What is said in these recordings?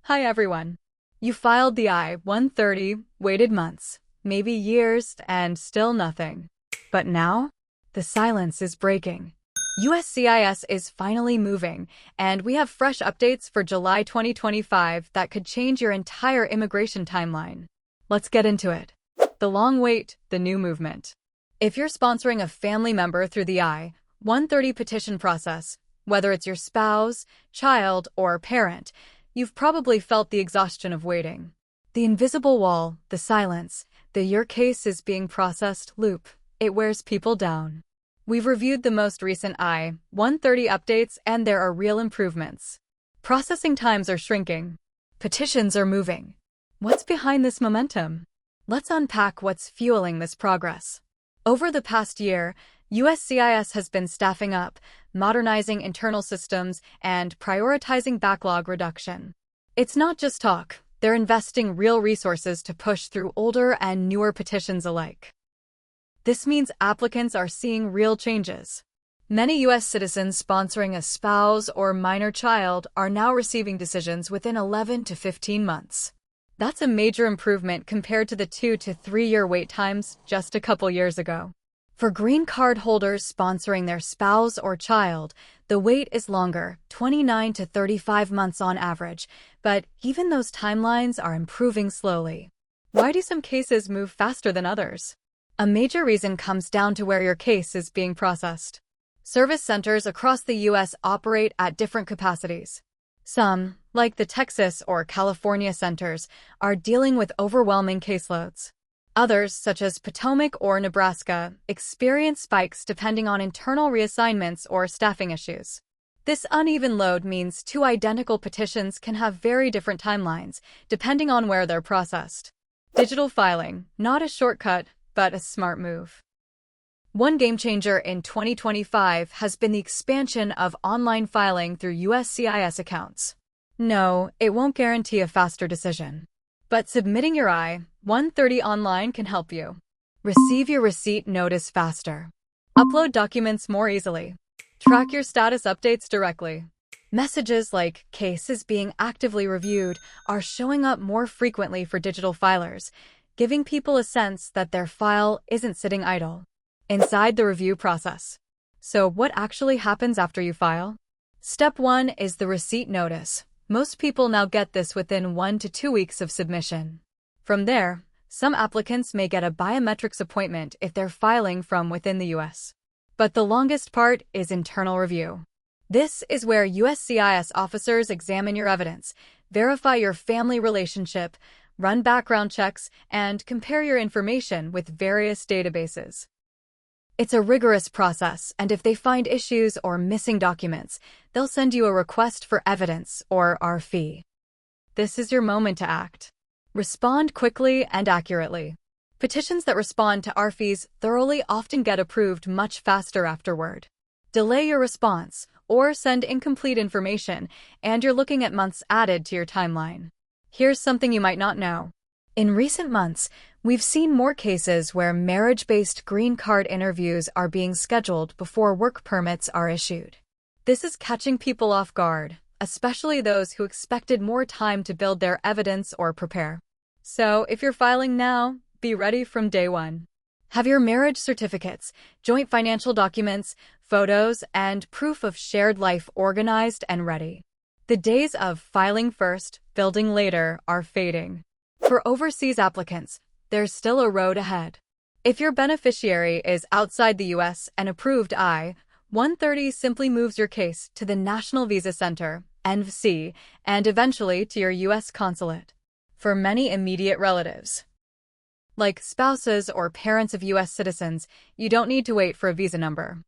Hi everyone. You filed the I-130, waited months, maybe years, and still nothing. But now, the silence is breaking. USCIS is finally moving, and we have fresh updates for July 2025 that could change your entire immigration timeline. Let's get into it. The long wait, the new movement. If you're sponsoring a family member through the I-130 petition process, whether it's your spouse, child, or parent, you've probably felt the exhaustion of waiting. The invisible wall, the silence, the "your case is being processed" loop, it wears people down. We've reviewed the most recent I-130 updates, and there are real improvements. Processing times are shrinking. Petitions are moving. What's behind this momentum? Let's unpack what's fueling this progress. Over the past year, USCIS has been staffing up, modernizing internal systems, and prioritizing backlog reduction. It's not just talk. They're investing real resources to push through older and newer petitions alike. This means applicants are seeing real changes. Many U.S. citizens sponsoring a spouse or minor child are now receiving decisions within 11 to 15 months. That's a major improvement compared to the 2 to 3 year wait times just a couple years ago. For green card holders sponsoring their spouse or child, the wait is longer, 29 to 35 months on average, but even those timelines are improving slowly. Why do some cases move faster than others? A major reason comes down to where your case is being processed. Service centers across the U.S. operate at different capacities. Some, like the Texas or California centers, are dealing with overwhelming caseloads. Others, such as Potomac or Nebraska, experience spikes depending on internal reassignments or staffing issues. This uneven load means two identical petitions can have very different timelines, depending on where they're processed. Digital filing, not a shortcut, but a smart move. One game changer in 2025 has been the expansion of online filing through USCIS accounts. No, it won't guarantee a faster decision. But submitting your I-130 online can help you. Receive your receipt notice faster. Upload documents more easily. Track your status updates directly. Messages like "case is being actively reviewed" are showing up more frequently for digital filers, giving people a sense that their file isn't sitting idle. Inside the review process. So what actually happens after you file? Step 1 is the receipt notice. Most people now get this within 1 to 2 weeks of submission. From there, some applicants may get a biometrics appointment if they're filing from within the U.S. But the longest part is internal review. This is where USCIS officers examine your evidence, verify your family relationship, run background checks, and compare your information with various databases. It's a rigorous process, and if they find issues or missing documents, they'll send you a request for evidence or RFE. This is your moment to act. Respond quickly and accurately. Petitions that respond to RFEs thoroughly often get approved much faster afterward. Delay your response or send incomplete information, and you're looking at months added to your timeline. Here's something you might not know. In recent months, we've seen more cases where marriage-based green card interviews are being scheduled before work permits are issued. This is catching people off guard, especially those who expected more time to build their evidence or prepare. So, if you're filing now, be ready from day one. Have your marriage certificates, joint financial documents, photos, and proof of shared life organized and ready. The days of filing first, building later are fading. For overseas applicants, there's still a road ahead. If your beneficiary is outside the U.S. and approved, I-130 simply moves your case to the National Visa Center, NVC, and eventually to your U.S. consulate. For many immediate relatives, like spouses or parents of U.S. citizens, you don't need to wait for a visa number.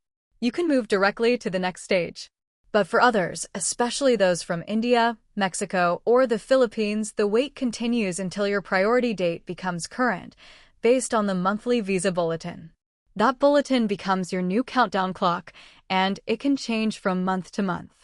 You can move directly to the next stage. But for others, especially those from India, Mexico, or the Philippines, the wait continues until your priority date becomes current, based on the monthly visa bulletin. That bulletin becomes your new countdown clock, and it can change from month to month.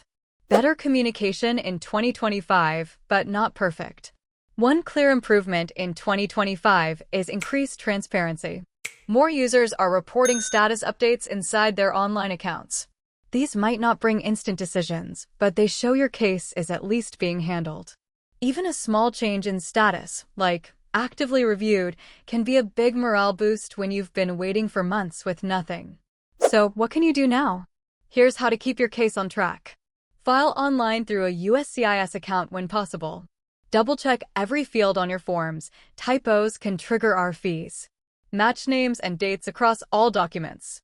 Better communication in 2025, but not perfect. One clear improvement in 2025 is increased transparency. More users are reporting status updates inside their online accounts. These might not bring instant decisions, but they show your case is at least being handled. Even a small change in status, like actively reviewed, can be a big morale boost when you've been waiting for months with nothing. So, what can you do now? Here's how to keep your case on track. File online through a USCIS account when possible. Double-check every field on your forms. Typos can trigger our fees. Match names and dates across all documents.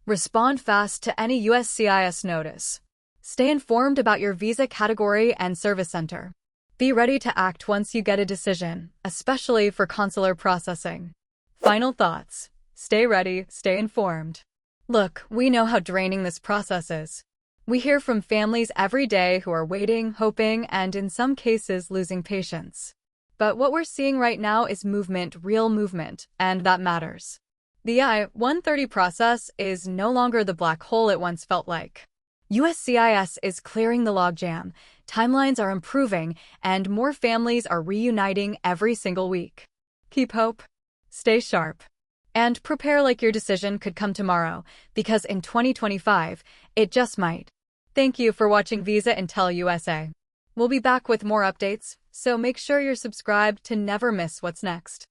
Respond fast to any USCIS notice. Stay informed about your visa category and service center. Be ready to act once you get a decision, especially for consular processing. Final thoughts. Stay ready, stay informed. Look, we know how draining this process is. We hear from families every day who are waiting, hoping, and in some cases losing patience. But what we're seeing right now is movement, real movement, and that matters. The I-130 process is no longer the black hole it once felt like. USCIS is clearing the logjam, timelines are improving, and more families are reuniting every single week. Keep hope, stay sharp, and prepare like your decision could come tomorrow, because in 2025, it just might. Thank you for watching Visa Intel USA. We'll be back with more updates, so make sure you're subscribed to never miss what's next.